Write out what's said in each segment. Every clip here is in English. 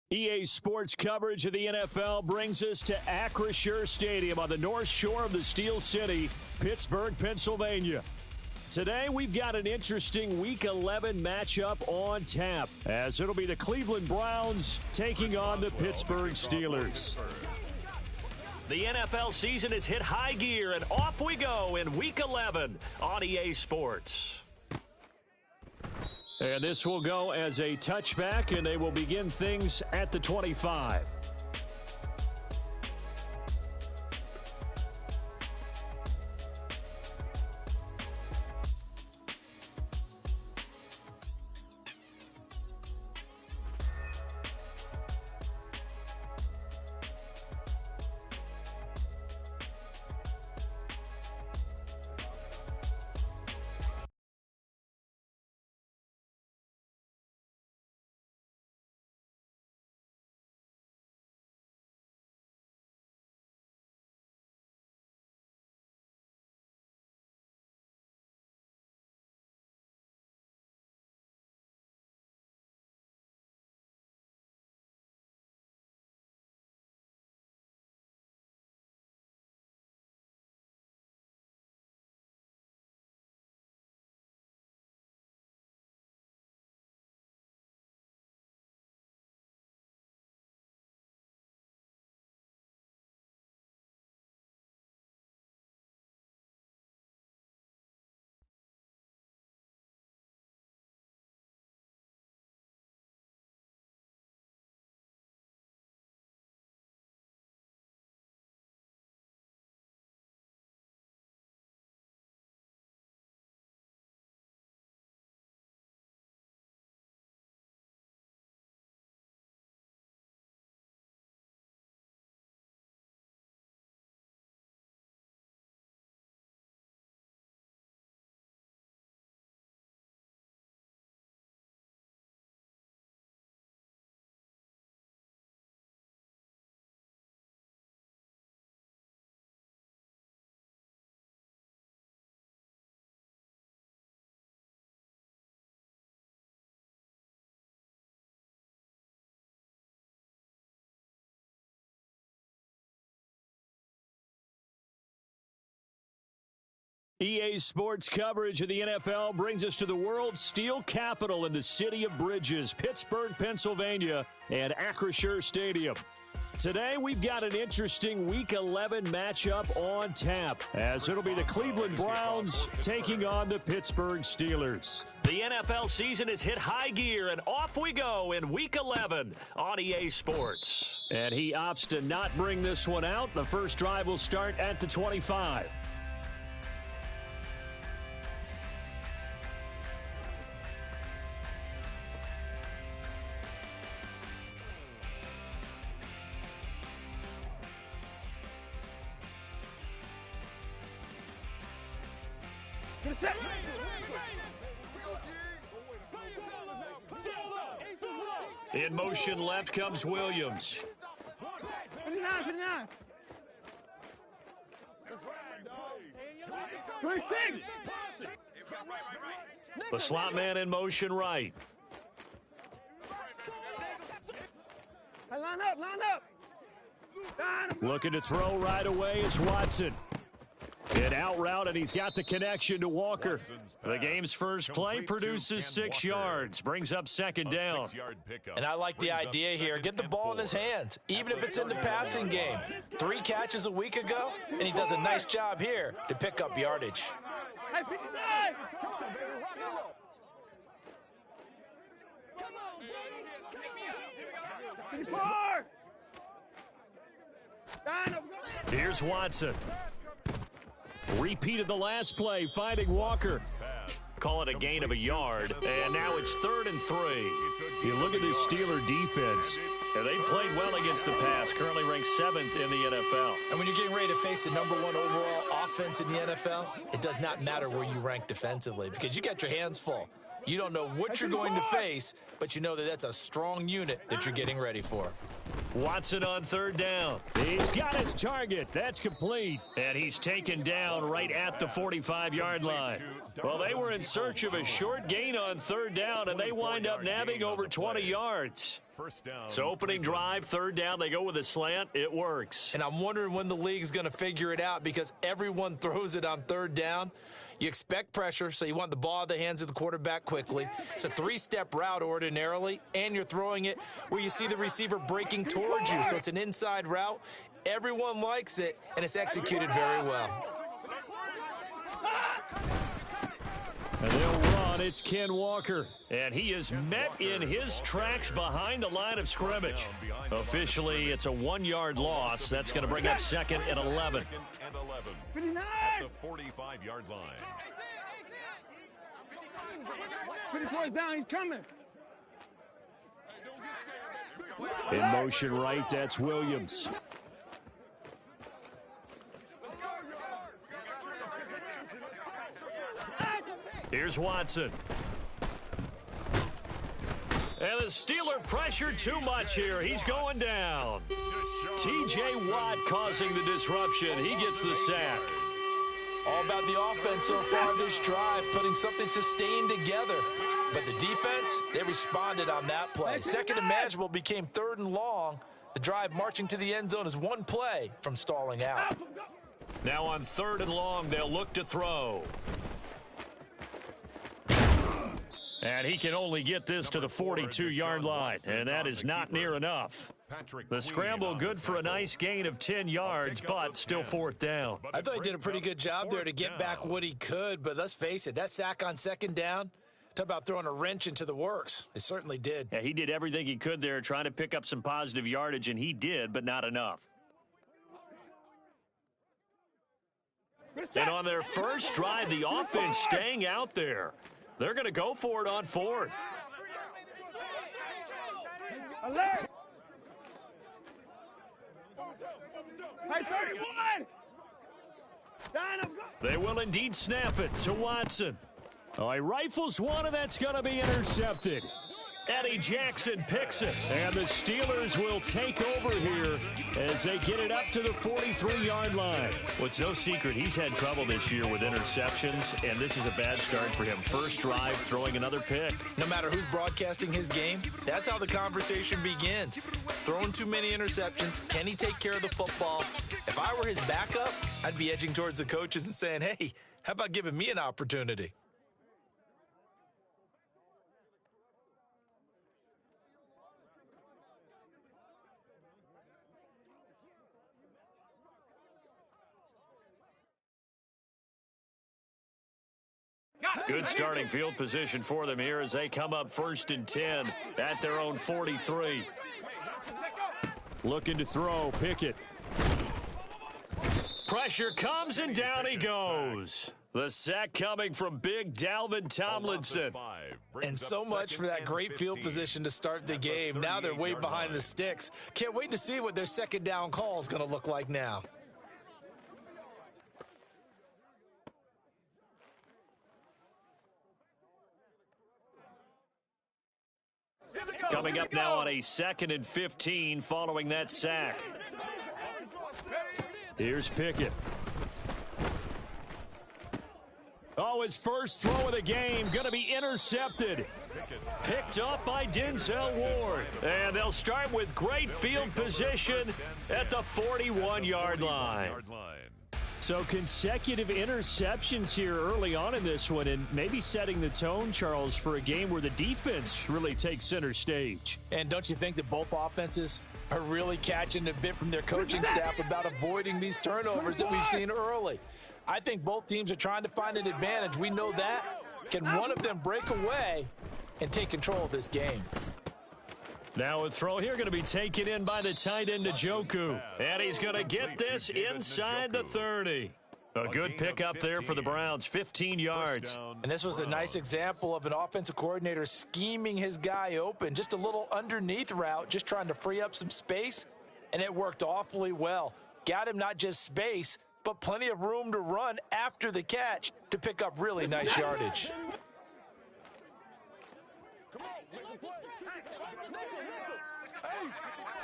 EA Sports coverage of the NFL brings us to Acrisure Stadium on the north shore of the Steel City, Pittsburgh, Pennsylvania. Today, we've got an interesting Week 11 matchup on tap, as it'll be the Cleveland Browns taking on the Pittsburgh Steelers. The NFL season has hit high gear, and off we go in Week 11 on EA Sports. And this will go as a touchback, and they will begin things at the 25. EA Sports coverage of the NFL brings us to the world's steel capital in the city of bridges, Pittsburgh, Pennsylvania, and Acrisure Stadium. Today, we've got an interesting Week 11 matchup on tap, as it'll be the Cleveland Browns taking on the Pittsburgh Steelers. The NFL season has hit high gear, and off we go in Week 11 on EA Sports. And he opts to not bring this one out. The first drive will start at the 25. In motion left comes Williams. 59. 26. The slot man in motion right. Line up. Looking to throw right away is Watson. An out route, and he's got the connection to Walker. The game's first play produces 6 yards, brings up second down. And I like the idea here. Get the ball in his hands, even if it's in the passing game. 3 catches a week ago, and he does a nice job here to pick up yardage. Hey, 59. Here's Watson. Repeated the last play, finding Walker. Call it a gain of a yard, and now it's 3rd and 3. You look at this Steeler defense, and they played well against the pass, currently ranked 7th in the NFL. And when you're getting ready to face the #1 overall offense in the NFL, it does not matter where you rank defensively because you got your hands full. You don't know what you're going to face, but you know that that's a strong unit that you're getting ready for. Watson on third down. He's got his target. That's complete. And he's taken down right at the 45-yard line. Well, they were in search of a short gain on third down, and they wind up nabbing over 20 yards. So opening drive, third down, they go with a slant. It works. And I'm wondering when the league's going to figure it out because everyone throws it on third down. You expect pressure, so you want the ball in the hands of the quarterback quickly. It's a three-step route ordinarily, and you're throwing it where you see the receiver breaking towards you. So it's an inside route. Everyone likes it, and it's executed very well. And they'll run. It's Ken Walker. And he is met in his tracks behind the line of scrimmage. Officially, it's a 1-yard loss. That's going to bring up second and 11. At the 45-yard line. 24 down, he's coming. In motion right, that's Williams. Here's Watson. And the Steeler pressure too much here. He's going down. T.J. Watt causing the disruption. He gets the sack. All about the offense so far this drive, putting something sustained together. But the defense, they responded on that play. Second and manageable became third and long. The drive marching to the end zone is one play from stalling out. Now on third and long, they'll look to throw. And he can only get this to the 42-yard line, and that is not near enough. The scramble good for a nice gain of 10 yards, but still fourth down. I thought he did a pretty good job there to get back what he could, but let's face it, that sack on second down, talk about throwing a wrench into the works. It certainly did. Yeah, he did everything he could there trying to pick up some positive yardage, and he did, but not enough. And on their first drive, the offense staying out there. They're going to go for it on fourth. Alert! Hey, 31! Down him, go! They will indeed snap it to Watson. Oh, he rifles one, and that's going to be intercepted. Eddie Jackson picks it, and the Steelers will take over here as they get it up to the 43-yard line. Well, it's no secret he's had trouble this year with interceptions, and this is a bad start for him. First drive, throwing another pick. No matter who's broadcasting his game, that's how the conversation begins. Throwing too many interceptions, can he take care of the football? If I were his backup, I'd be edging towards the coaches and saying, hey, how about giving me an opportunity? Good starting field position for them here as they come up first and 10 at their own 43. Looking to throw, Pickett. Pressure comes and down he goes. The sack coming from big Dalvin Tomlinson. And so much for that great field position to start the game. Now they're way behind the sticks. Can't wait to see what their second down call is going to look like now. Coming up now on a 2nd and 15 following that sack. Here's Pickett. Oh, his first throw of the game going to be intercepted. Picked up by Denzel Ward. And they'll start with great field position at the 41-yard line. So consecutive interceptions here early on in this one, and maybe setting the tone, Charles, for a game where the defense really takes center stage. And don't you think that both offenses are really catching a bit from their coaching staff about avoiding these turnovers that we've seen early? I think both teams are trying to find an advantage. We know that. Can one of them break away and take control of this game? Now a throw here going to be taken in by the tight end Njoku. And he's going to get this inside the 30. A good pickup there for the Browns, 15 yards. And this was a nice example of an offensive coordinator scheming his guy open. Just a little underneath route, just trying to free up some space. And it worked awfully well. Got him not just space, but plenty of room to run after the catch to pick up really nice yardage.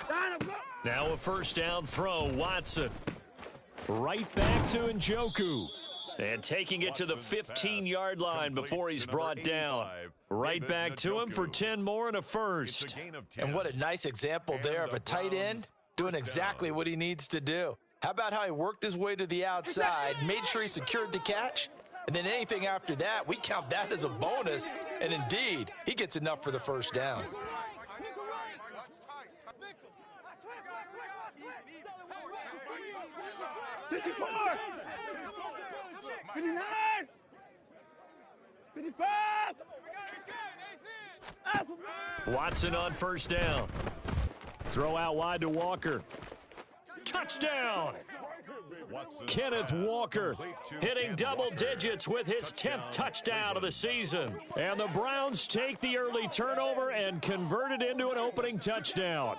Down, go. Now a first down throw, Watson. Right back to Njoku. And taking it to the 15-yard line before he's brought down. Right back to him for 10 more and a first. And what a nice example there of a tight end doing exactly what he needs to do. How about how he worked his way to the outside, made sure he secured the catch, and then anything after that, we count that as a bonus. And indeed, he gets enough for the first down. 54, 59, 55. Watson on first down. Throw out wide to Walker. Touchdown! Kenneth Walker hitting double digits with his 10th touchdown of the season. And the Browns take the early turnover and convert it into an opening touchdown.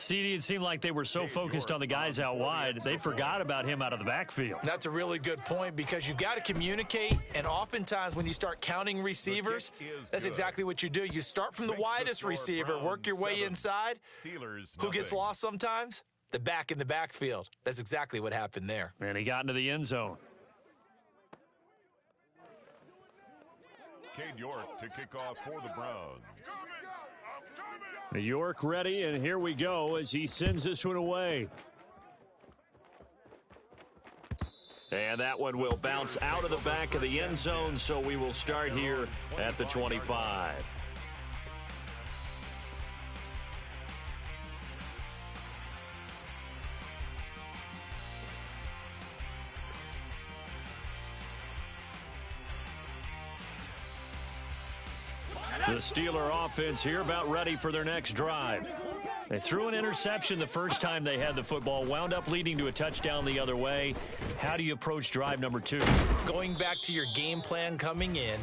CD, it seemed like they were so focused on the guys out wide, they forgot about him out of the backfield. That's a really good point because you've got to communicate, and oftentimes when you start counting receivers, that's exactly what you do. You start from the widest receiver, work your way inside. Who gets lost sometimes? The back in the backfield. That's exactly what happened there. And he got into the end zone. Cade York to kick off for the Browns. York ready, and here we go as he sends this one away. And that one will bounce out of the back of the end zone, so we will start here at the 25. The Steeler offense here about ready for their next drive. They threw an interception the first time they had the football, wound up leading to a touchdown the other way. How do you approach drive number 2? Going back to your game plan coming in,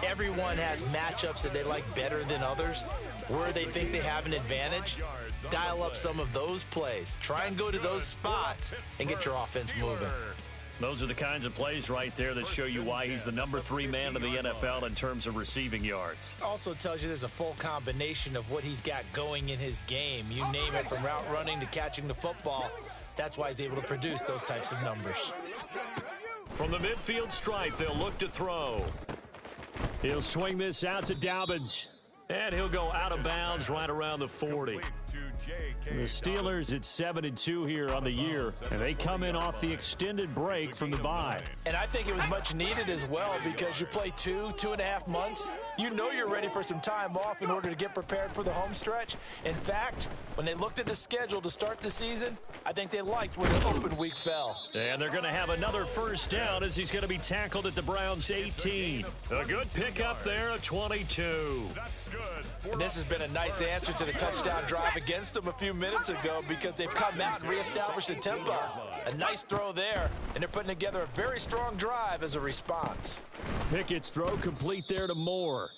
everyone has matchups that they like better than others. Where they think they have an advantage, dial up some of those plays. Try and go to those spots and get your offense moving. Those are the kinds of plays right there that show you why he's the number 3 man in the NFL in terms of receiving yards. Also tells you there's a full combination of what he's got going in his game. You name it, from route running to catching the football. That's why he's able to produce those types of numbers. From the midfield stripe, they'll look to throw. He'll swing this out to Dobbins. And he'll go out of bounds right around the 40. The Steelers at 7-2 here on the year, and they come in off the extended break from the bye. And I think it was much needed as well because you play 2.5 months. You know you're ready for some time off in order to get prepared for the home stretch. In fact, when they looked at the schedule to start the season, I think they liked where the open week fell. And they're going to have another first down as he's going to be tackled at the Browns' 18. A good pickup there of 22. And this has been a nice answer to the touchdown drive against them a few minutes ago because they've come out and reestablished the tempo. A nice throw there, and they're putting together a very strong drive as a response. Pickett's throw complete there to Moore.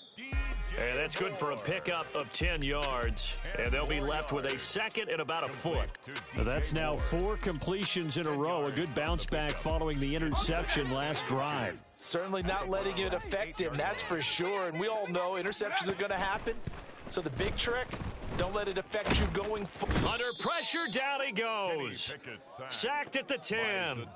And that's good for a pickup of 10 yards. And they'll be left with a second and about a foot. That's now 4 completions in a row. A good bounce back following the interception last drive. Certainly not letting it affect him, that's for sure. And we all know interceptions are going to happen. So the big trick, don't let it affect you going forward. Under pressure, down he goes. Sacked at the 10.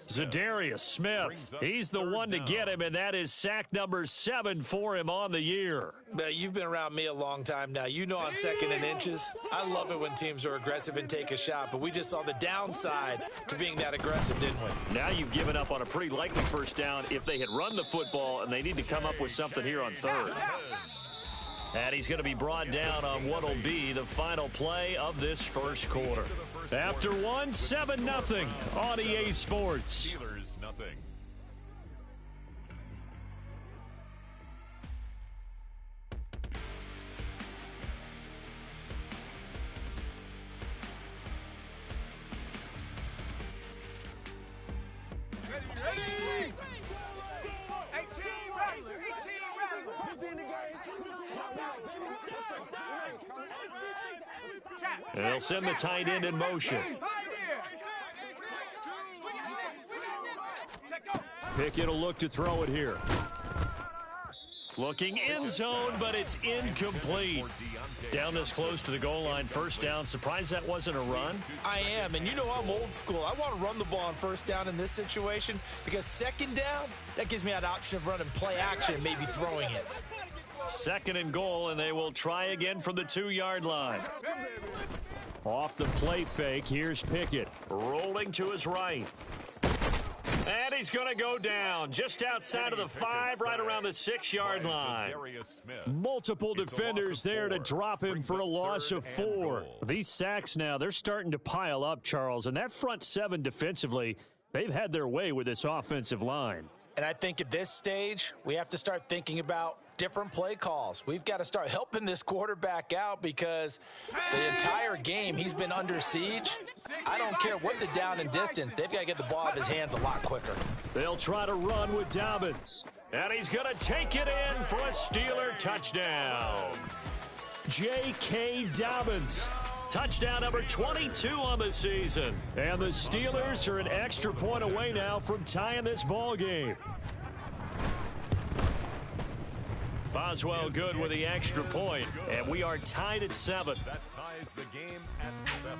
Zadarius Smith. He's the one to get him, and that is sack number 7 for him on the year. You've been around me a long time now. You know on 2nd and inches, I love it when teams are aggressive and take a shot, but we just saw the downside to being that aggressive, didn't we? Now you've given up on a pretty likely first down if they had run the football, and they need to come up with something here on 3rd. And he's going to be brought down on what will be the final play of this first quarter. After 1, 7-0 on EA Sports. Steelers, nothing. Ready? And they'll send the tight end in motion. Pickett will look to throw it here. Looking end zone, but it's incomplete. Down this close to the goal line, first down. Surprised that wasn't a run? I am, and you know I'm old school. I want to run the ball on first down in this situation because second down, that gives me an option of running play action, maybe throwing it. Second and goal, and they will try again from the 2-yard line. Off the play fake, here's Pickett. Rolling to his right. And he's going to go down just outside of the 5, right around the 6-yard line. Multiple defenders there to drop him for a loss of 4. These sacks now, they're starting to pile up, Charles. And that front 7 defensively, they've had their way with this offensive line. And I think at this stage, we have to start thinking about different play calls. We've got to start helping this quarterback out because the entire game he's been under siege. I don't care what the down and distance. They've got to get the ball out of his hands a lot quicker. They'll try to run with Dobbins. And he's going to take it in for a Steeler touchdown. J.K. Dobbins. Touchdown number 22 on the season. And the Steelers are an extra point away now from tying this ball game. Boswell good with the extra point, and we are tied at 7. That ties the game at 7.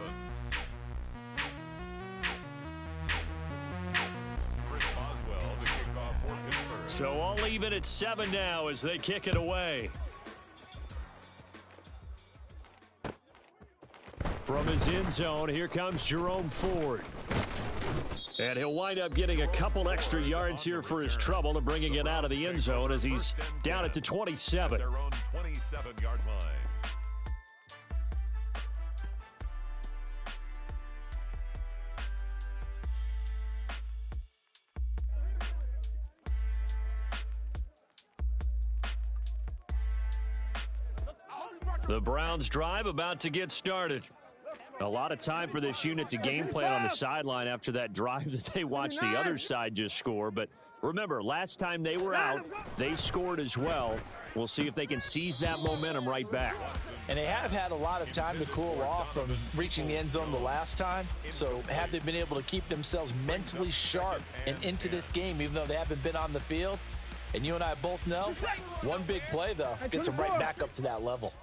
Chris Boswell to kick off for Pittsburgh. So all even at 7 now as they kick it away. From his end zone, here comes Jerome Ford. And he'll wind up getting a couple extra yards here for his trouble and bringing it out of the end zone as he's down at the 27. Their own 27-yard line. The Browns drive about to get started. A lot of time for this unit to game plan on the sideline after that drive that they watched the other side just score. But remember, last time they were out, they scored as well. We'll see if they can seize that momentum right back. And they have had a lot of time to cool off from reaching the end zone the last time. So have they been able to keep themselves mentally sharp and into this game, even though they haven't been on the field? And you and I both know, one big play, though, gets them right back up to that level.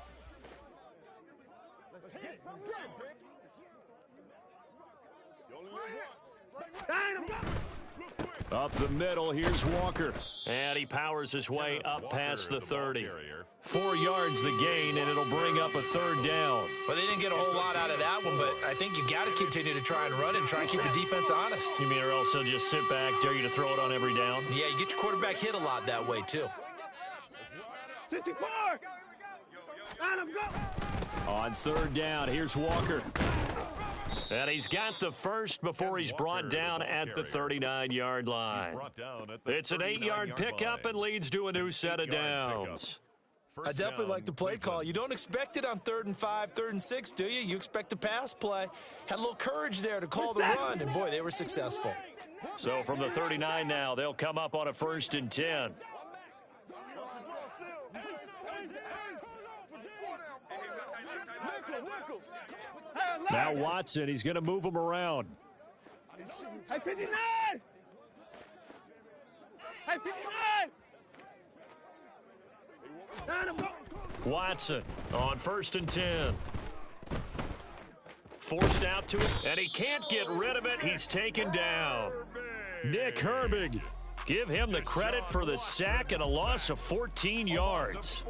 Up the middle, here's Walker. And he powers his way up past the 30. 4 yards the gain, and it'll bring up a 3rd down. Well, they didn't get a whole lot out of that one, but I think you got to continue to try and run and try and keep the defense honest. You mean or else they'll just sit back, dare you to throw it on every down? Yeah, you get your quarterback hit a lot that way, too. 64! Let him go! On 3rd down, here's Walker. And he's got the first before he's brought down at the 39-yard line. It's an 8-yard pickup and leads to a new set of downs. I definitely like the play call. You don't expect it on 3rd and 5, 3rd and 6, do you? You expect a pass play. Had a little courage there to call the run, and boy, they were successful. So from the 39 now, they'll come up on a 1st and 10. Now Watson, he's going to move him around. Hey, 59! Hey, 59! Let him go! Watson on 1st and 10. Forced out to it, and he can't get rid of it. He's taken down. Nick Herbig. Give him the credit for the sack and a loss of 14 yards.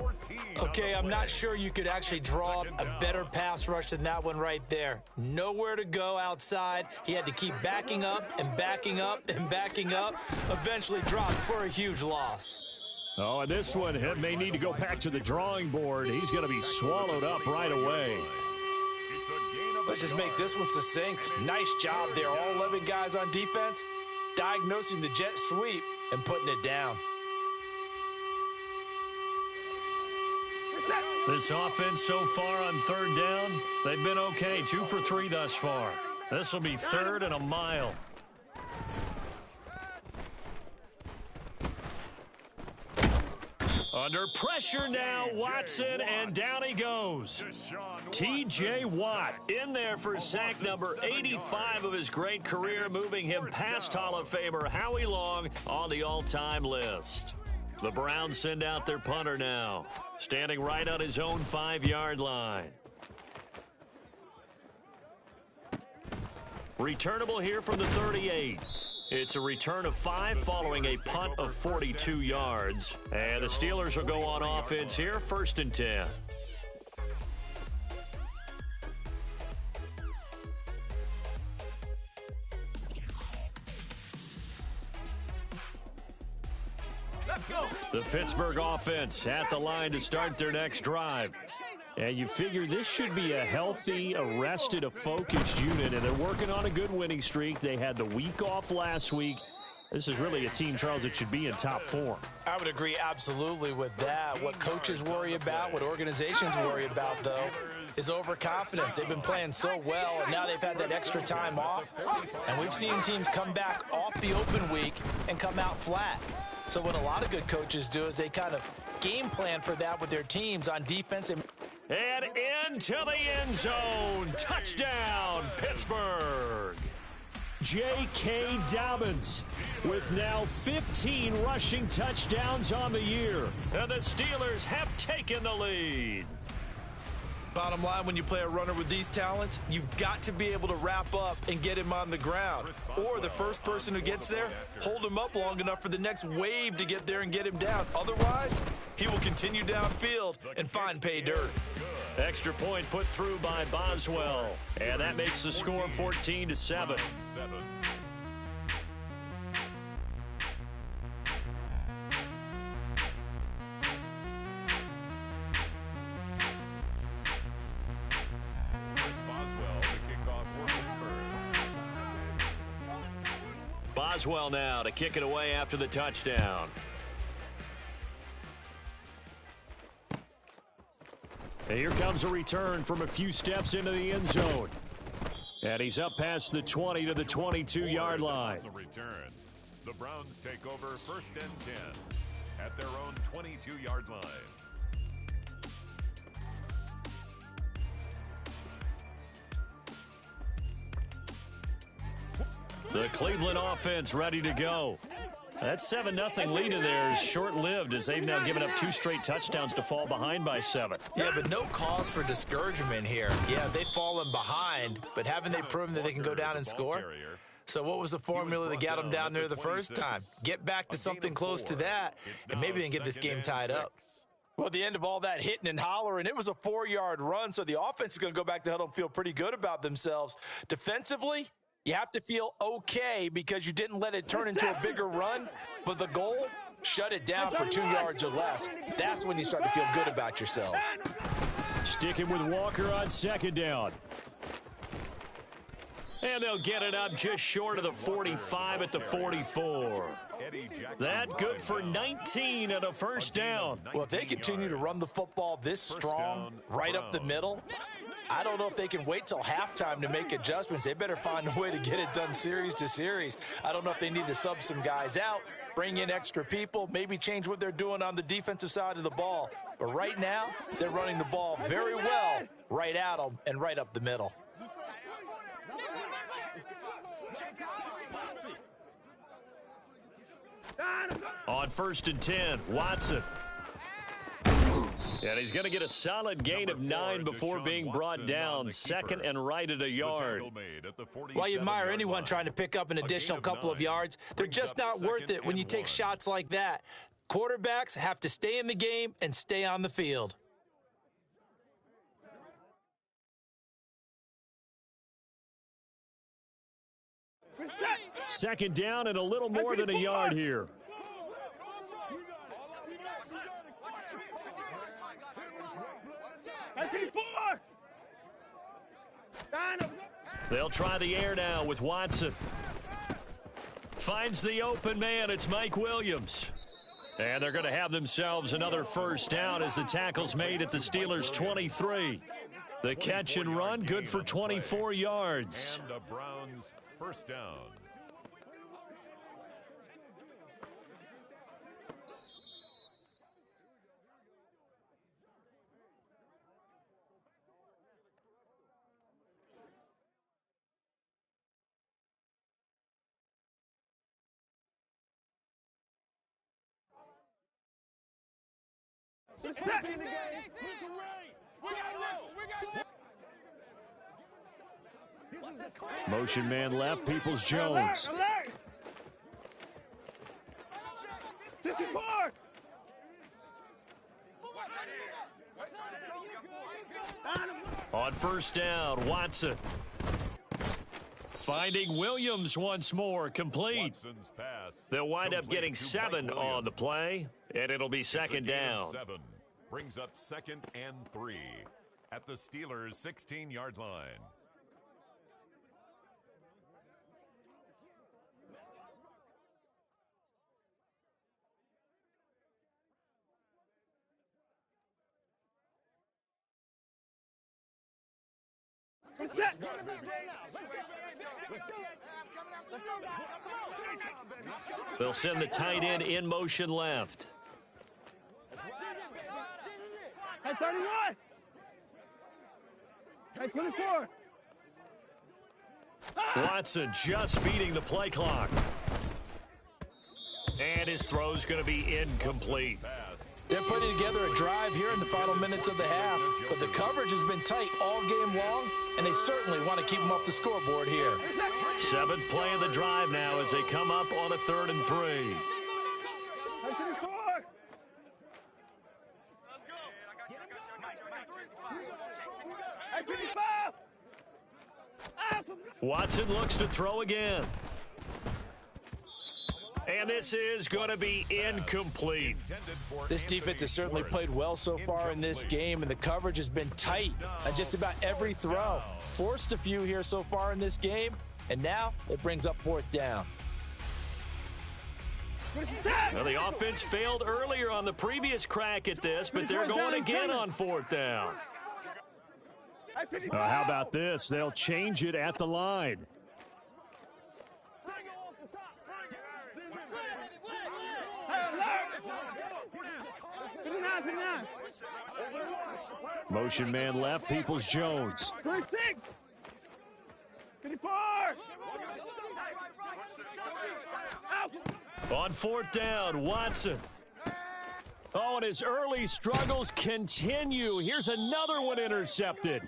Okay, I'm not sure you could actually draw up a better pass rush than that one right there. Nowhere to go outside. He had to keep backing up and backing up and backing up. Eventually dropped for a huge loss. Oh, and this one may need to go back to the drawing board. He's going to be swallowed up right away. Let's just make this one succinct. Nice job there. All 11 guys on defense, diagnosing the jet sweep and putting it down. This offense so far on 3rd down, they've been okay. 2 for 3 thus far. This will be 3rd and a mile. Under pressure now, Watson, and down he goes. T.J. Watt in there for sack number 85 of his great career, moving him past Hall of Famer Howie Long on the all-time list. The Browns send out their punter now, standing right on his own 5-yard line. Returnable here from the 38. It's a return of 5 following a punt of 42 yards. And the Steelers will go on offense here, 1st and 10. The Pittsburgh offense at the line to start their next drive. And you figure this should be a healthy, a rested, a focused unit, and they're working on a good winning streak. They had the week off last week. This is really a team, Charles, that should be in top form. I would agree absolutely with that. What coaches worry about, what organizations worry about, though, is overconfidence. They've been playing so well, and now they've had that extra time off. And we've seen teams come back off the open week and come out flat. So what a lot of good coaches do is they kind of game plan for that with their teams on defense. And into the end zone. Touchdown, Pittsburgh. J.K. Dobbins with now 15 rushing touchdowns on the year. And the Steelers have taken the lead. Bottom line, when you play a runner with these talents, you've got to be able to wrap up and get him on the ground. Or the first person who gets there, hold him up long enough for the next wave to get there and get him down. Otherwise, he will continue downfield and find pay dirt. Extra point put through by Boswell. And that makes the score 14-7. Boswell now to kick it away after the touchdown. And here comes a return from a few steps into the end zone. And he's up past the 20 to the 22-yard line. The return. The Browns take over 1st and 10 at their own 22-yard line. The Cleveland offense ready to go. That 7-0 lead in there is short-lived as they've now given up 2 straight touchdowns to fall behind by 7. Yeah, but no cause for discouragement here. Yeah, they've fallen behind, but haven't they proven that they can go down and score? So what was the formula that got them down there the first time? Get back to something close to that, and maybe they can get this game tied up. Well, at the end of all that hitting and hollering, it was a 4-yard run, so the offense is going to go back to huddle and feel pretty good about themselves. Defensively, you have to feel okay because you didn't let it turn into a bigger run, but the goal, shut it down for 2 yards or less. That's when you start to feel good about yourselves. Sticking with Walker on 2nd down. And they'll get it up just short of the 45 at the 44. That good for 19 and a 1st down. Well, if they continue to run the football this strong, right up the middle, I don't know if they can wait till halftime to make adjustments. They better find a way to get it done series to series. I don't know if they need to sub some guys out, bring in extra people, maybe change what they're doing on the defensive side of the ball. But right now, they're running the ball very well right at them and right up the middle. On 1st and 10, Watson. And he's going to get a solid gain of 9 before being brought down. 2nd and right at a yard. While you admire anyone trying to pick up an additional couple of yards, they're just not worth it when you take shots like that. Quarterbacks have to stay in the game and stay on the field. Second down and a little more than a yard here. They'll try the air now with Watson. Finds the open man. It's Mike Williams. And they're going to have themselves another 1st down as the tackle's made at the Steelers' 23. The catch and run good for 24 yards. And the Browns' 1st down. Set. Motion man left, Peoples-Jones. Alert. 64. On first down, Watson. Finding Williams once more, complete. They'll wind up getting 7 on the play, and it'll be second down. 7 brings up 2nd and 3 at the Steelers' 16-yard line. Set. They'll send the tight end in motion left. Hey, 31. Hey, 24. Watson just beating the play clock. And his throw's going to be incomplete. They're putting together a drive here in the final minutes of the half, but the coverage has been tight all game long, and they certainly want to keep them off the scoreboard here. 7th play of the drive now as they come up on a 3rd and 3. Hey, 24. Hey, 55. Watson looks to throw again. And this is going to be incomplete. This defense has certainly played well so far in this game, and the coverage has been tight on just about every throw. Forced a few here so far in this game, and now it brings up 4th down. Well, the offense failed earlier on the previous crack at this, but they're going again on 4th down. How about this? They'll change it at the line. Motion man left, Peoples-Jones. 36. 54. On 4th down, Watson. Oh, and his early struggles continue. Here's another one intercepted.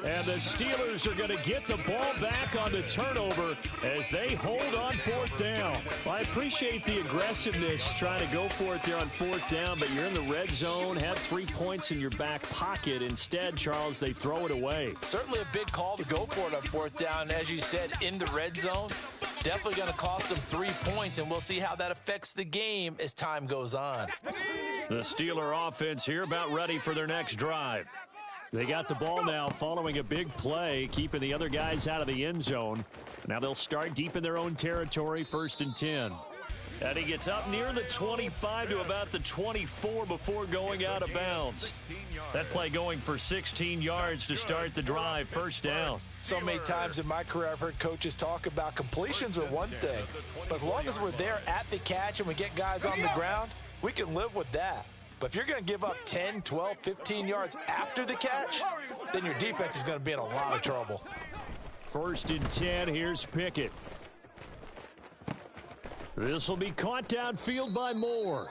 And the Steelers are going to get the ball back on the turnover as they hold on 4th down. Well, I appreciate the aggressiveness trying to go for it there on 4th down, but you're in the red zone, had 3 points in your back pocket. Instead, Charles, they throw it away. Certainly a big call to go for it on 4th down. As you said, in the red zone, definitely going to cost them 3 points, and we'll see how that affects the game as time goes on. The Steeler offense here about ready for their next drive. They got the ball now following a big play, keeping the other guys out of the end zone. Now they'll start deep in their own territory, 1st and 10. And he gets up near the 25 to about the 24 before going out of bounds. That play going for 16 yards to start the drive, 1st down. So many times in my career I've heard coaches talk about completions are one thing, but as long as we're there at the catch and we get guys on the ground, we can live with that. But if you're going to give up 10, 12, 15 yards after the catch, then your defense is going to be in a lot of trouble. 1st and 10, here's Pickett. This will be caught downfield by Moore.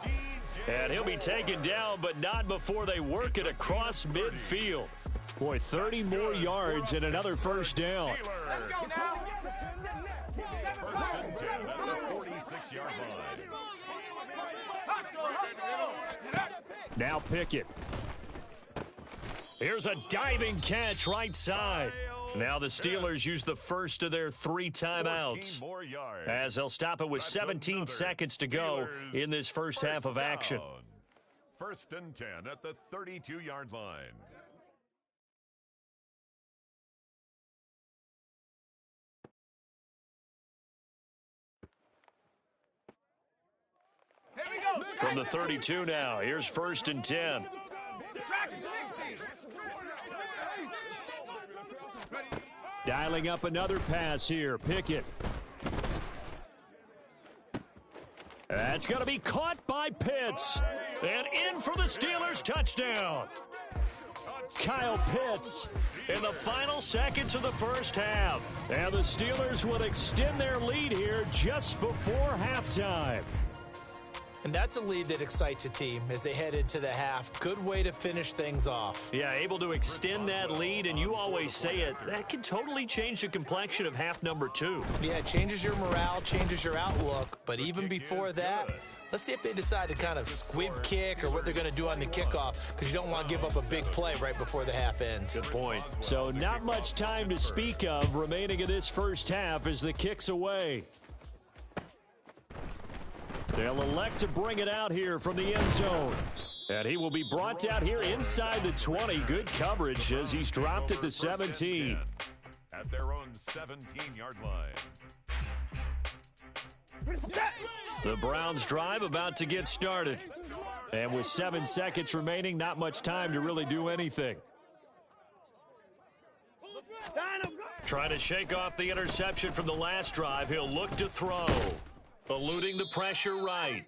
And he'll be taken down, but not before they work it across midfield. Boy, 30 more yards and another 1st down. Let's go. 1st and 10 at the 46-yard line. Now Pickett. Here's a diving catch right side. Now the Steelers use the first of their 3 timeouts as they'll stop it with 17 seconds to go in this first half of action. 1st and 10 at the 32-yard line. From the 32 now, here's 1st and 10. Dialing up another pass here, Pickett. That's going to be caught by Pitts. And in for the Steelers, touchdown. Kyle Pitts in the final seconds of the first half. And the Steelers will extend their lead here just before halftime. And that's a lead that excites a team as they head into the half. Good way to finish things off. Yeah, able to extend that lead, and you always say it, that can totally change the complexion of half number 2. Yeah, it changes your morale, changes your outlook. But even before that, let's see if they decide to kind of squib kick or what they're going to do on the kickoff, because you don't want to give up a big play right before the half ends. Good point. So not much time to speak of remaining in this first half as the kick's away. They'll elect to bring it out here from the end zone. And he will be brought down here inside the 20. Good coverage as he's dropped at the 17. At their own 17-yard line. The Browns drive about to get started. And with 7 seconds remaining, not much time to really do anything. Trying to shake off the interception from the last drive. He'll look to throw. Eluding the pressure right.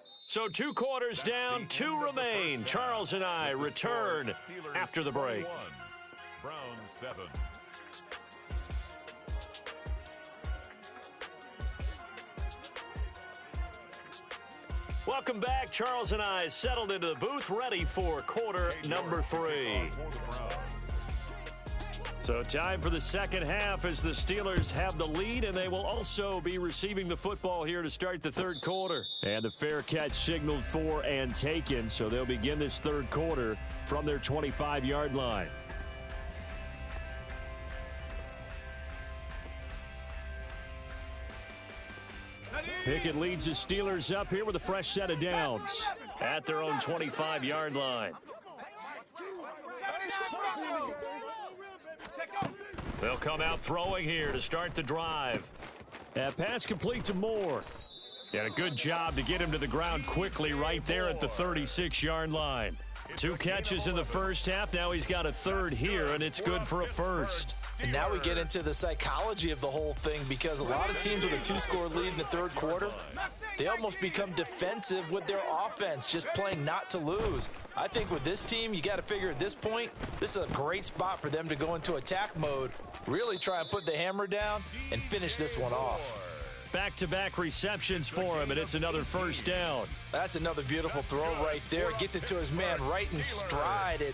So 2 quarters down, 2 remain. Charles and I return after the break. Browns 7. Welcome back. Charles and I settled into the booth, ready for quarter number 3. So time for the second half as the Steelers have the lead, and they will also be receiving the football here to start the third quarter. And the fair catch signaled for and taken, so they'll begin this third quarter from their 25-yard line. Pickett leads the Steelers up here with a fresh set of downs at their own 25-yard line. They'll come out throwing here to start the drive. That pass complete to Moore. And a good job to get him to the ground quickly right there at the 36-yard line. 2 catches in the first half. Now he's got a third here, and it's good for a first. And now we get into the psychology of the whole thing, because a lot of teams with a 2-score lead in the third quarter, they almost become defensive with their offense, just playing not to lose. I think with this team, you got to figure at this point, this is a great spot for them to go into attack mode, really try and put the hammer down and finish this one off. Back-to-back receptions for him, and it's another first down. That's another beautiful throw right there. Gets it to his man right in stride, and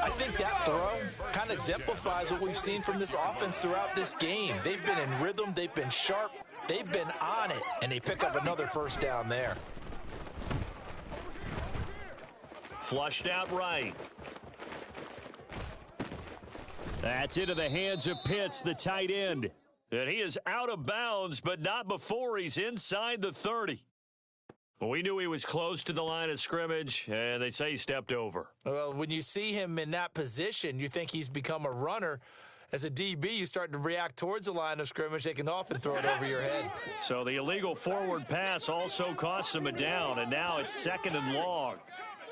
I think that throw kind of exemplifies what we've seen from this offense throughout this game. They've been in rhythm, they've been sharp, they've been on it, and they pick up another first down there. Flushed out right. That's into the hands of Pitts, the tight end. And he is out of bounds, but not before he's inside the 30. Well, we knew he was close to the line of scrimmage, and they say he stepped over. Well, when you see him in that position, you think he's become a runner. As a DB, you start to react towards the line of scrimmage. They can often throw it over your head. So the illegal forward pass also costs him a down, and now it's 2nd and long.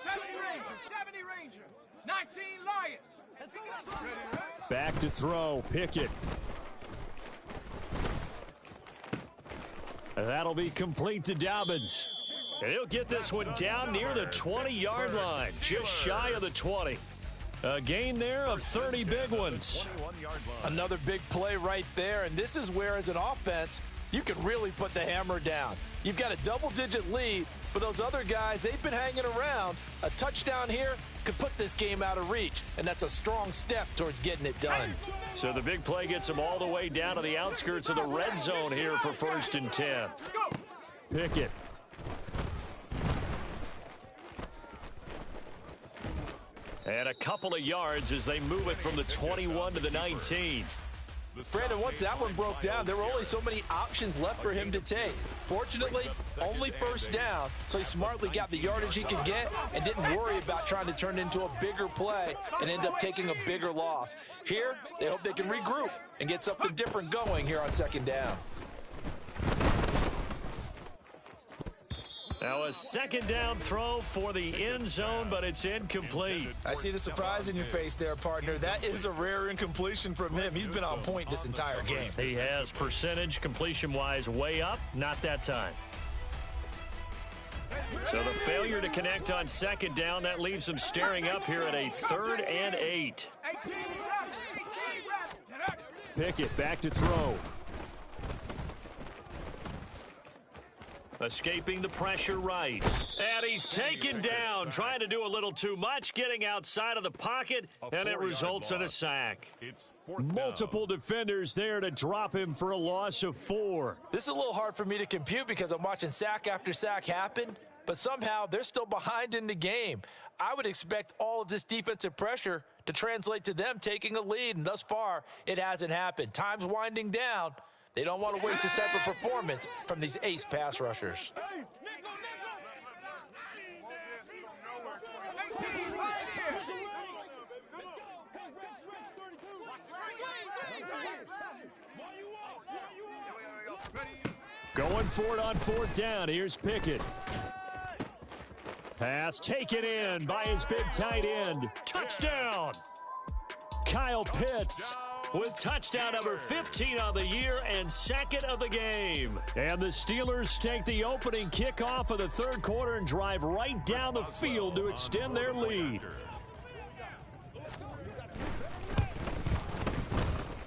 70 Ranger, 19 Lions. Back to throw, Pickett. That'll be complete to Dobbins. And he'll get this one down near the 20-yard line, just shy of the 20. A gain there of 30 big ones. Another big play right there, and this is where, as an offense, you can really put the hammer down. You've got a double-digit lead, but those other guys, they've been hanging around. A touchdown here could put this game out of reach, and that's a strong step towards getting it done. So the big play gets them all the way down to the outskirts of the red zone here for 1st and 10. Pickett. And a couple of yards as they move it from the 21 to the 19. Brandon, once that one broke down, there were only so many options left for him to take. Fortunately, only first down, so he smartly got the yardage he could get and didn't worry about trying to turn it into a bigger play and end up taking a bigger loss. Here, they hope they can regroup and get something different going here on 2nd down. Now a 2nd down throw for the end zone, but it's incomplete. I see the surprise in your face there, partner. That is a rare incompletion from him. He's been on point this entire game. He has percentage completion-wise way up, not that time. So the failure to connect on 2nd down, that leaves them staring up here at a 3rd and 8. Pickett back to throw. Escaping the pressure right. And he's taken down, trying to do a little too much, getting outside of the pocket, and it results in a sack. Multiple defenders there to drop him for a loss of 4. This is a little hard for me to compute because I'm watching sack after sack happen, but somehow they're still behind in the game. I would expect all of this defensive pressure to translate to them taking a lead, and thus far, it hasn't happened. Time's winding down. They don't want to waste this type of performance from these ace pass rushers. Going for it on 4th down. Here's Pickett. Pass taken in by his big tight end. Touchdown! Kyle Pitts with touchdown number 15 on the year and second of the game. And the Steelers take the opening kickoff of the 3rd quarter and drive right down the field to extend their lead.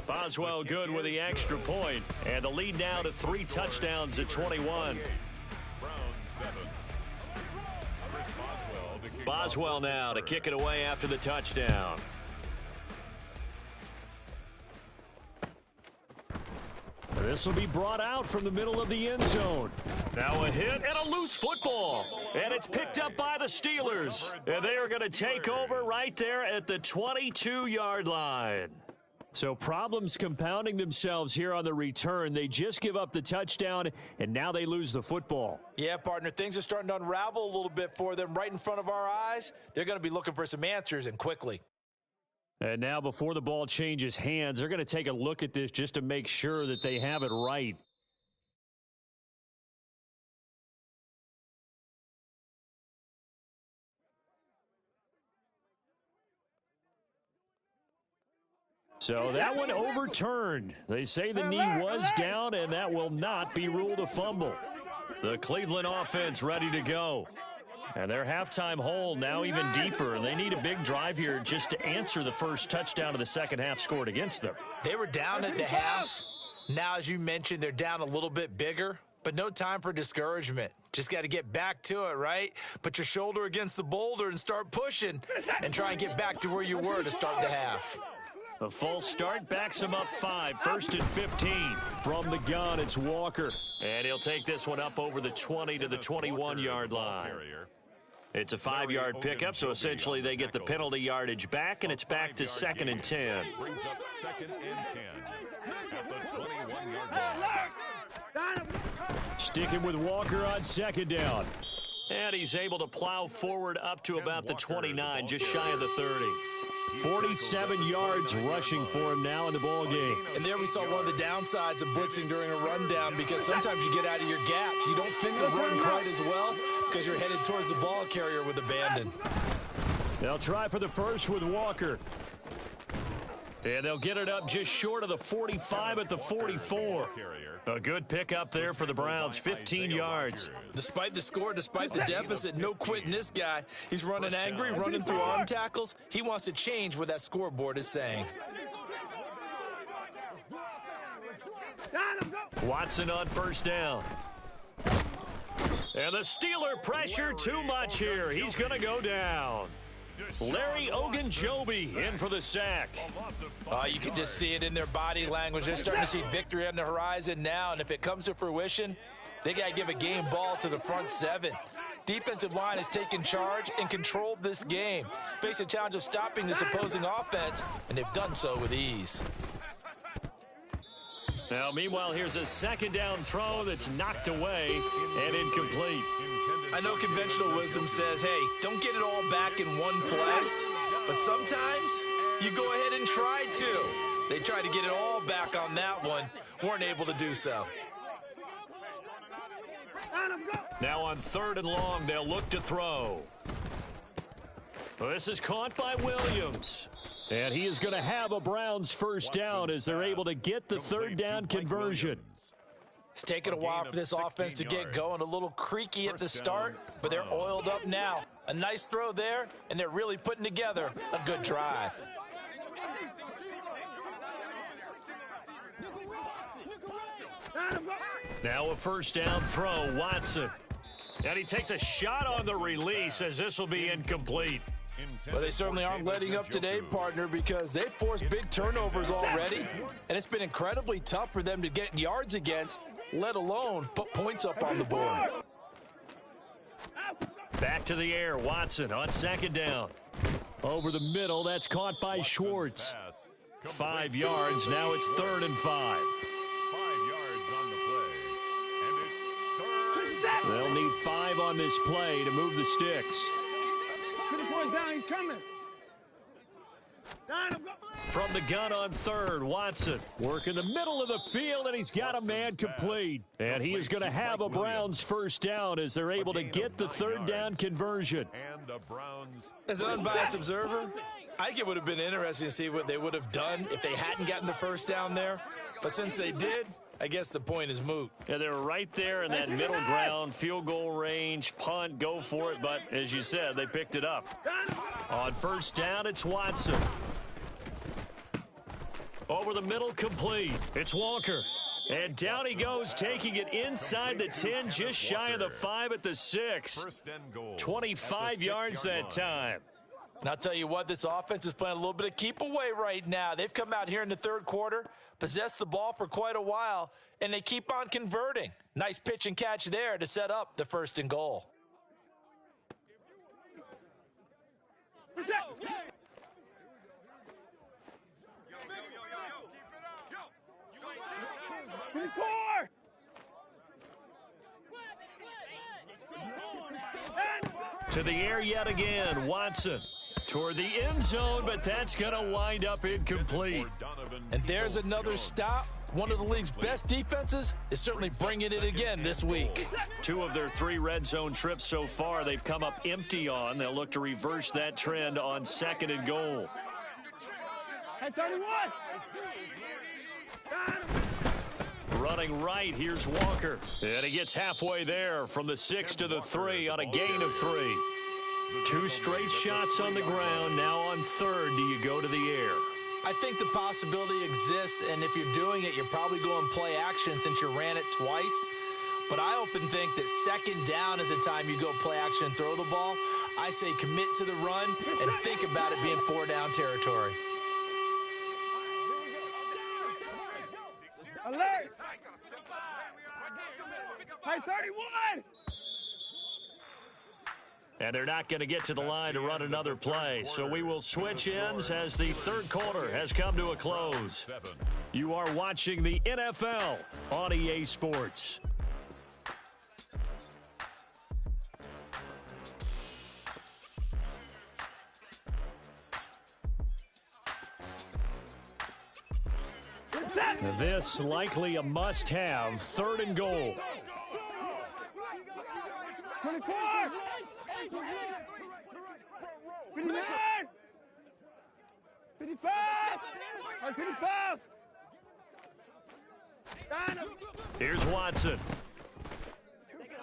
Boswell good with the extra point, and the lead now to 3 touchdowns at 21. Boswell now to kick it away after the touchdown. This will be brought out from the middle of the end zone. Now a hit and a loose football. And it's picked up by the Steelers. And they are going to take over right there at the 22-yard line. So problems compounding themselves here on the return. They just give up the touchdown, and now they lose the football. Yeah, partner, things are starting to unravel a little bit for them right in front of our eyes. They're going to be looking for some answers, and quickly. And now before the ball changes hands, they're going to take a look at this just to make sure that they have it right. So that one overturned. They say the knee was down, and that will not be ruled a fumble. The Cleveland offense ready to go. And their halftime hole now even deeper, and they need a big drive here just to answer the first touchdown of the second half scored against them. They were down at the half. Now, as you mentioned, they're down a little bit bigger, but no time for discouragement. Just got to get back to it, right? Put your shoulder against the boulder and start pushing and try and get back to where you were to start the half. The false start backs him up 5, 1st and 15. From the gun, it's Walker. And he'll take this one up over the 20 to the 21-yard line. It's a 5-yard pickup, so essentially they get the penalty yardage back, and it's back to 2nd and 10. Brings up 2nd and 10 at the 21-yard line. Sticking with Walker on 2nd down. And he's able to plow forward up to about the 29, just shy of the 30. 47 yards rushing for him now in the ball game. And there we saw one of the downsides of blitzing during a rundown, because sometimes you get out of your gaps. You don't fit the run quite as well because you're headed towards the ball carrier with abandon. They'll try for the first with Walker. And they'll get it up just short of the 45 at the 44. A good pickup there for the Browns, 15 yards. Despite the score, despite the deficit, no quitting this guy. He's running angry, running through arm tackles. He wants to change what that scoreboard is saying. Watson on 1st down. And the Steeler pressure too much here. He's going to go down. Larry Ogunjobi in for the sack. You can just see it in their body language. They're starting to see victory on the horizon now, and if it comes to fruition, they got to give a game ball to the front 7. Defensive line has taken charge and controlled this game. Face a challenge of stopping this opposing offense, and they've done so with ease. Now, meanwhile, here's a 2nd down throw that's knocked away and incomplete. I know conventional wisdom says, hey, don't get it all back in one play, but sometimes you go ahead and try to. They tried to get it all back on that one, weren't able to do so. Now on 3rd and long, they'll look to throw. This is caught by Williams. And he is going to have a Browns first down as they're able to get the 3rd down conversion. It's taken a while for this offense to get going, a little creaky at the start, but they're oiled up now. A nice throw there, and they're really putting together a good drive. Now a first down throw, Watson. And he takes a shot on the release as this will be incomplete. Well, they certainly aren't letting up today, partner, because they've forced big turnovers already, and it's been incredibly tough for them to get yards against, let alone put points up on the board. Back to the air, Watson on second down. Over the middle, that's caught by Schwartz. 5 yards, now it's 3rd and 5. 5 yards on the play, and it's 3rd. They'll need 5 on this play to move the sticks. Down, he's coming. From the gun on 3rd, Watson working the middle of the field, and he's got a man complete. And he is going to have a Browns first down as they're able to get the 3rd down conversion. And the Browns. As an unbiased observer, I think it would have been interesting to see what they would have done if they hadn't gotten the first down there. But since they did, I guess the point is moot. Yeah, they were right there in that middle ground, field goal range, punt, go for it. But as you said, they picked it up. On first down, it's Watson. Over the middle, complete. It's Walker. And down he goes, taking it inside the 10, just shy of the 5 at the 6. 25 yards that time. And I'll tell you what, this offense is playing a little bit of keep away right now. They've come out here in the 3rd quarter, possessed the ball for quite a while, and they keep on converting. Nice pitch and catch there to set up the 1st and goal. To the air yet again, Watson. Toward the end zone, but that's going to wind up incomplete. And there's another stop. One of the league's best defenses is certainly bringing it again this week. 2 of their 3 red zone trips so far they've come up empty on. They'll look to reverse that trend on 2nd and goal. Hey, 31! Running right, here's Walker. And he gets halfway there from the 6 to the 3 on a gain of 3. 2 straight shots on the ground. Now on 3rd, do you go to the air? I think the possibility exists, and if you're doing it, you're probably going play action since you ran it twice. But I often think that 2nd down is a time you go play action and throw the ball. I say commit to the run and think about it being 4 down territory. Alert! Hey, 31! And they're not going to get to the line to run another play. So we will switch ends as the 3rd quarter has come to a close. You are watching the NFL on EA Sports. This likely a must-have 3rd and goal. 24! 59! 55! 55! Here's Watson.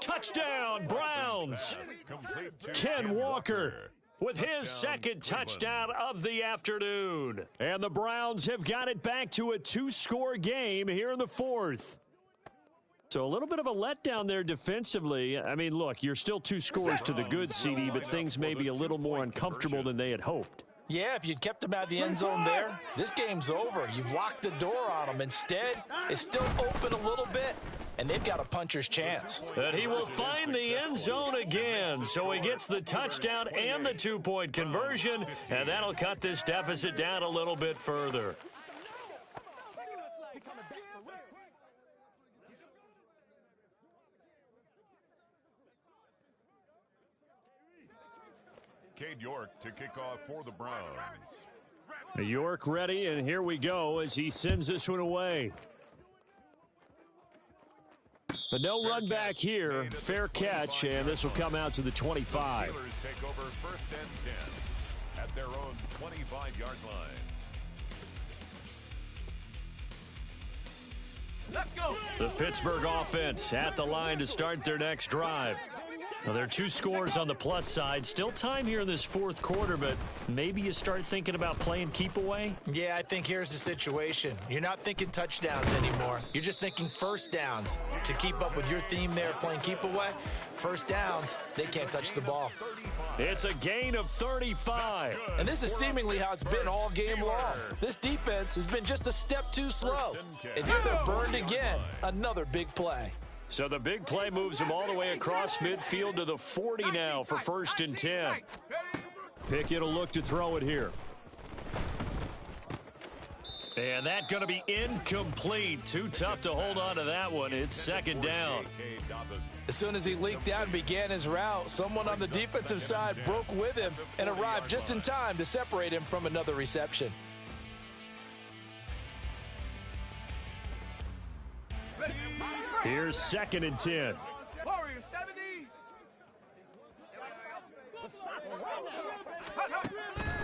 Touchdown, Browns! Ken Walker with his 2nd touchdown of the afternoon. And the Browns have got it back to a 2-score game here in the 4th. So a little bit of a letdown there defensively. I mean, look, you're still 2 scores to the good, CD, but things may be a little more uncomfortable than they had hoped. Yeah, if you'd kept them out of the end zone there, this game's over. You've locked the door on them. Instead, it's still open a little bit, and they've got a puncher's chance. And he will find the end zone again, so he gets the touchdown and the 2-point conversion, and that'll cut this deficit down a little bit further. Cade York to kick off for the Browns. York ready, and here we go as he sends this one away. But no run back here. Fair catch, and this will come out to the 25. The Steelers take over 1st and 10 at their own 25-yard line. Let's go! The Pittsburgh offense at the line to start their next drive. Well, there are two scores on the plus side. Still time here in this fourth quarter, but maybe you start thinking about playing keep away? Yeah, I think here's the situation. You're not thinking touchdowns anymore. You're just thinking first downs. To keep up with your theme there, playing keep away, first downs, they can't touch the ball. It's a gain of 35. And this is seemingly how it's been all game long. This defense has been just a step too slow. And here they're burned again. Another big play. So the big play moves him all the way across midfield to the 40 now for 1st and 10. Pickett will look to throw it here. And that's going to be incomplete. Too tough to hold on to that one. It's 2nd down. As soon as he leaked out and began his route, someone on the defensive side broke with him and arrived just in time to separate him from another reception. Here's 2nd and 10. Warrior 70.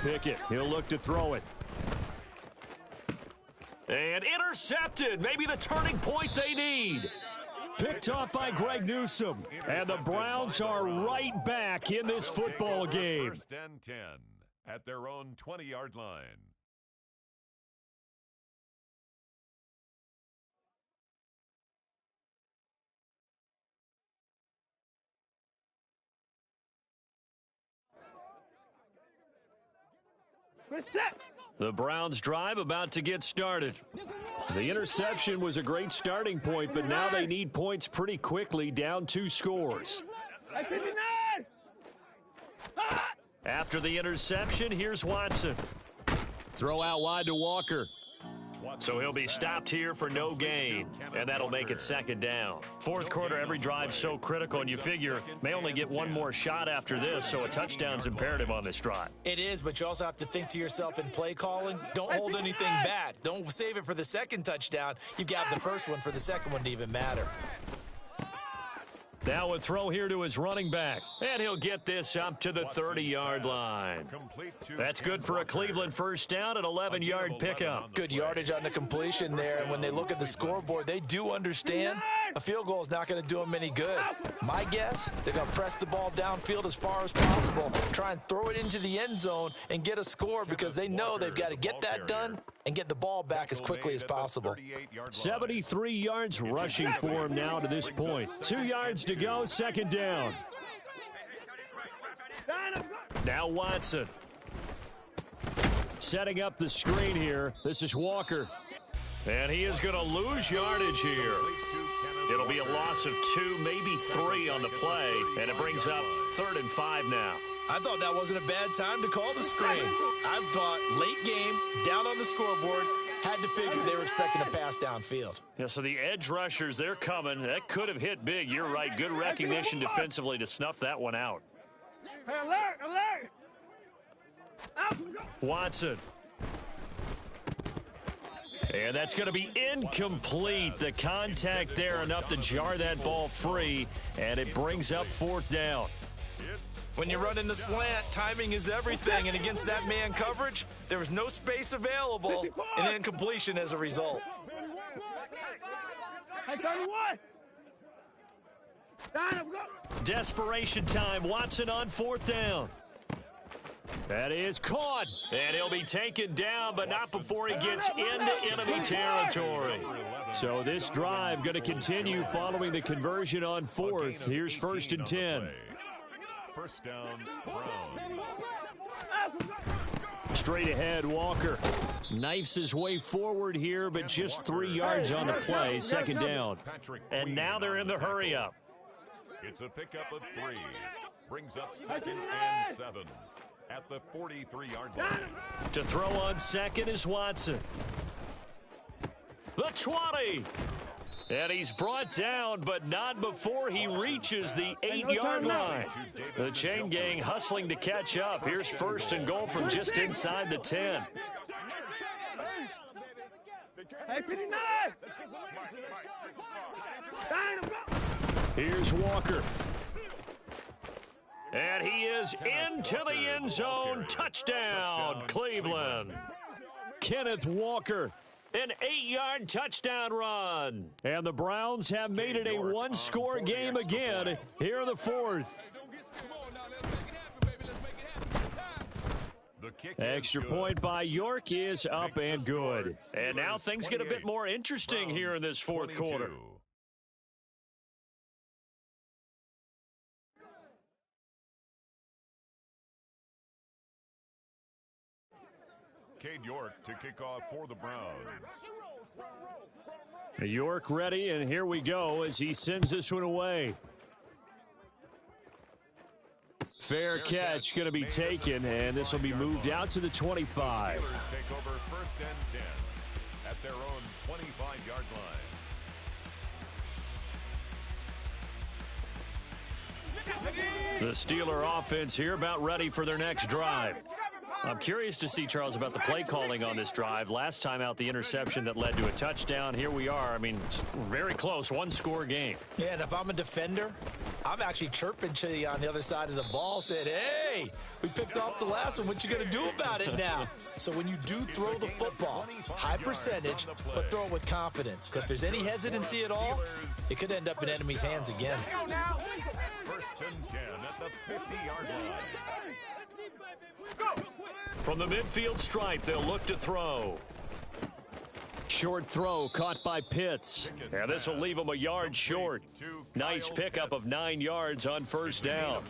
Pickett, he'll look to throw it. And intercepted. Maybe the turning point they need. Picked off by Greg Newsome. And the Browns are right back in this football game. 1st and 10 at their own 20-yard line. We're set. The Browns drive about to get started. The interception was a great starting point, but now they need points pretty quickly, down 2 scores. Hey, 59. After the interception, here's Watson. Throw out wide to Walker. So he'll be stopped here for no gain, and that'll make it 2nd down. Fourth quarter, every drive's so critical, and you figure may only get one more shot after this, so a touchdown's imperative on this drive. It is, but you also have to think to yourself in play calling, don't hold anything back. Don't save it for the 2nd touchdown. You've got the first one for the 2nd one to even matter. Now a throw here to his running back, and he'll get this up to the 30-yard line. That's good for a Cleveland first down, an 11-yard pickup. Good yardage on the completion there, and when they look at the scoreboard, they do understand a field goal is not going to do them any good. My guess, they're going to press the ball downfield as far as possible, try and throw it into the end zone and get a score because they know they've got to get that done and get the ball back as quickly as possible. 73 yards rushing for him now to this point. 2 yards to go, 2nd down. Now Watson. Setting up the screen here. This is Walker. And he is going to lose yardage here. It'll be a loss of 2, maybe 3 on the play, and it brings up 3rd and 5 now. I thought that wasn't a bad time to call the screen. I thought late game, down on the scoreboard, had to figure they were expecting a pass downfield. Yeah, so the edge rushers, they're coming. That could have hit big. You're right. Good recognition defensively to snuff that one out. Hey, alert, alert. Watson. And that's going to be incomplete. The contact there enough to jar that ball free, and it brings up 4th down. When you run in the slant, timing is everything, and against that man coverage, there was no space available, and incompletion as a result. Hey, 31. Desperation time. Watson on 4th down. That is caught, and he'll be taken down, but not before he gets into enemy territory. So this drive going to continue following the conversion on 4th. Here's 1st and 10. First down, Browns. Straight ahead, Walker knifes his way forward here, but just 3 yards on the play. 2nd down. And now they're in the hurry-up. It's a pickup of 3. Brings up 2nd and 7 at the 43-yard line. To throw on 2nd is Watson. The 20. And he's brought down, but not before he reaches the 8-yard line. The chain gang hustling to catch up. Here's 1st and goal from just inside the 10. Hey, 59. Here's Walker. And he is into the end zone. Touchdown, Cleveland. Kenneth Walker. An 8-yard touchdown run. And the Browns have made it a one-score game again here in the 4th. kick Extra is point good. by York is up Makes and the score good. And now Steelers things get a bit 28, more interesting here in this fourth Browns quarter. 22. Cade York to kick off for the Browns. York ready, and here we go as he sends this one away. Fair catch going to be taken, and this will be moved out to the 25. Steelers take over 1st and 10 at their own 25-yard line. The Steeler offense here about ready for their next drive. I'm curious to see, Charles, about the play calling on this drive. Last time out, the interception that led to a touchdown. Here we are. I mean, very close, one-score game. Yeah, and if I'm a defender, I'm actually chirping to you on the other side of the ball, saying, hey, we picked off the last one. What you going to do about it now? So when you do throw the football, high percentage, but throw it with confidence. Because if there's any hesitancy at all, it could end up in enemy's hands again. 1st and 10 at the 50-yard line. From the midfield stripe, they'll look to throw. Short throw caught by Pitts. And this will leave him a yard short. Nice pickup of 9 yards on first down.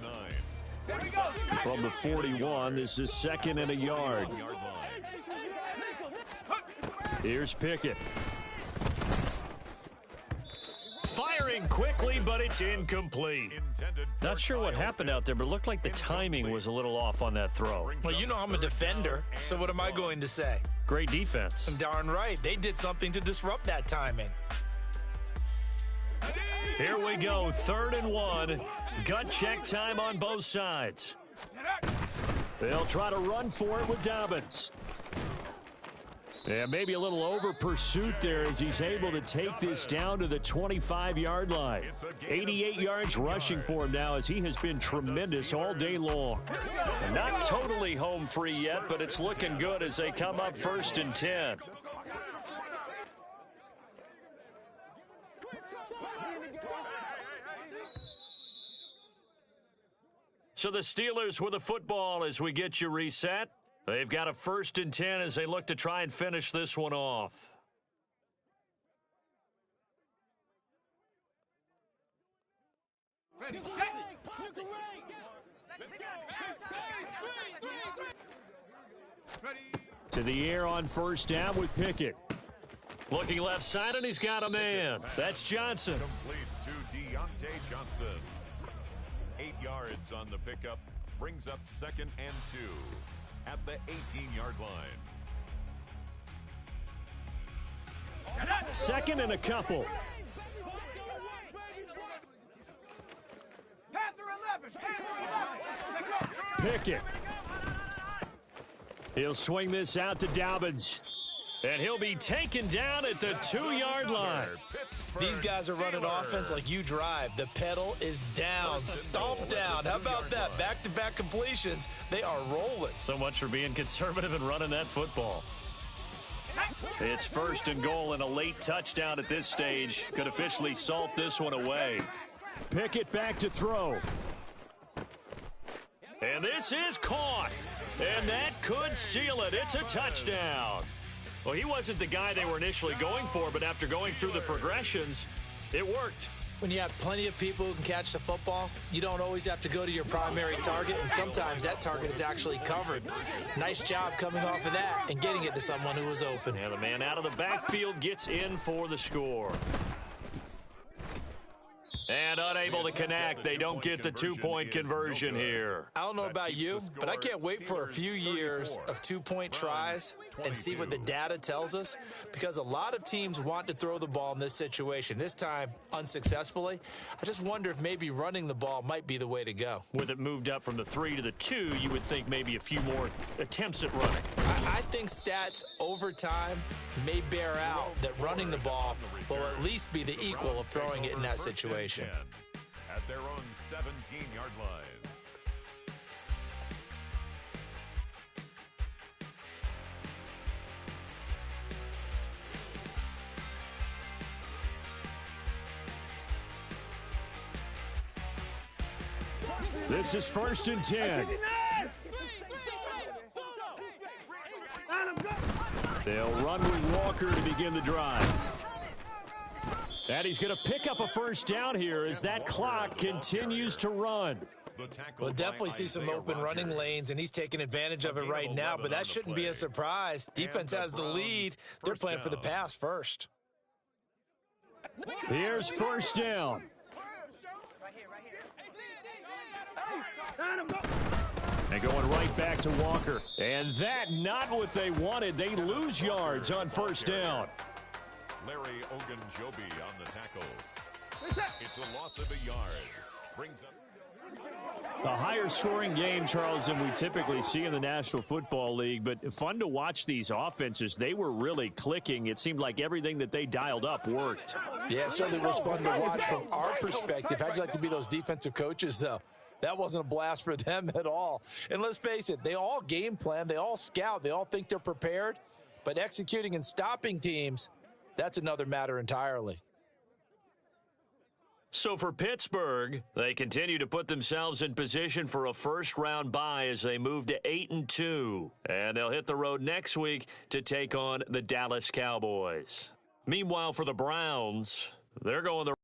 From the 41, this is 2nd and a yard. Here's Pickett. Firing quickly, but it's incomplete. Not sure what happened out there, but it looked like the timing was a little off on that throw. Well, you know I'm a defender, so what am I going to say? Great defense. Darn right. They did something to disrupt that timing. Here we go, 3rd and 1. Gut check time on both sides. They'll try to run for it with Dobbins. Yeah, maybe a little over pursuit there as he's able to take this down to the 25-yard line. 88 yards rushing for him now as he has been tremendous all day long. Not totally home free yet, but it's looking good as they come up 1st and 10. So the Steelers with the football as we get you reset. They've got a 1st and 10 as they look to try and finish this one off. Ready, set. To the air on 1st down with Pickett. Looking left side, and he's got a man. That's Johnson. Complete to Deontay Johnson. 8 yards on the pickup. Brings up 2nd and 2 at the 18-yard line. 2nd and a couple. Pickett. He'll swing this out to Dobbins. And he'll be taken down at the 2-yard line. These guys are running offense like you drive. The pedal is down, stomped down. How about that? Back-to-back completions. They are rolling. So much for being conservative and running that football. It's 1st and goal and a late touchdown at this stage. Could officially salt this one away. Pickett back to throw. And this is caught. And that could seal it. It's a touchdown. Well, he wasn't the guy they were initially going for, but after going through the progressions, it worked. When you have plenty of people who can catch the football, you don't always have to go to your primary target, and sometimes that target is actually covered. Nice job coming off of that and getting it to someone who was open. And the man out of the backfield gets in for the score. And unable to connect, they don't get the 2-point conversion here. I don't know about you, but I can't wait for a few years of 2-point tries and see what the data tells us, because a lot of teams want to throw the ball in this situation, this time unsuccessfully. I just wonder if maybe running the ball might be the way to go. With it moved up from the 3 to the 2, you would think maybe a few more attempts at running. I think stats over time may bear out that running the ball will at least be the equal of throwing it in that situation. At their own 17-yard line. This is 1st and 10. They'll run with Walker to begin the drive. And he's going to pick up a first down here as that clock continues to run. We'll definitely see some open running lanes, and he's taking advantage of it right now, but that shouldn't be a surprise. Defense has the lead. They're playing for the pass first. Here's first down. And going right back to Walker. And that not what they wanted. They lose yards on first down. Larry Ogunjobi on the tackle. It's a loss of a yard. Brings up A higher scoring game, Charles, than we typically see in the National Football League, but fun to watch these offenses. They were really clicking. It seemed like everything that they dialed up worked. Yeah, it certainly was fun to watch from our perspective. How'd you like to be those defensive coaches, though? That wasn't a blast for them at all. And let's face it, they all game plan, they all scout, they all think they're prepared, but executing and stopping teams, that's another matter entirely. So for Pittsburgh, they continue to put themselves in position for a first-round bye as they move to 8-2. And they'll hit the road next week to take on the Dallas Cowboys. Meanwhile, for the Browns, they're going the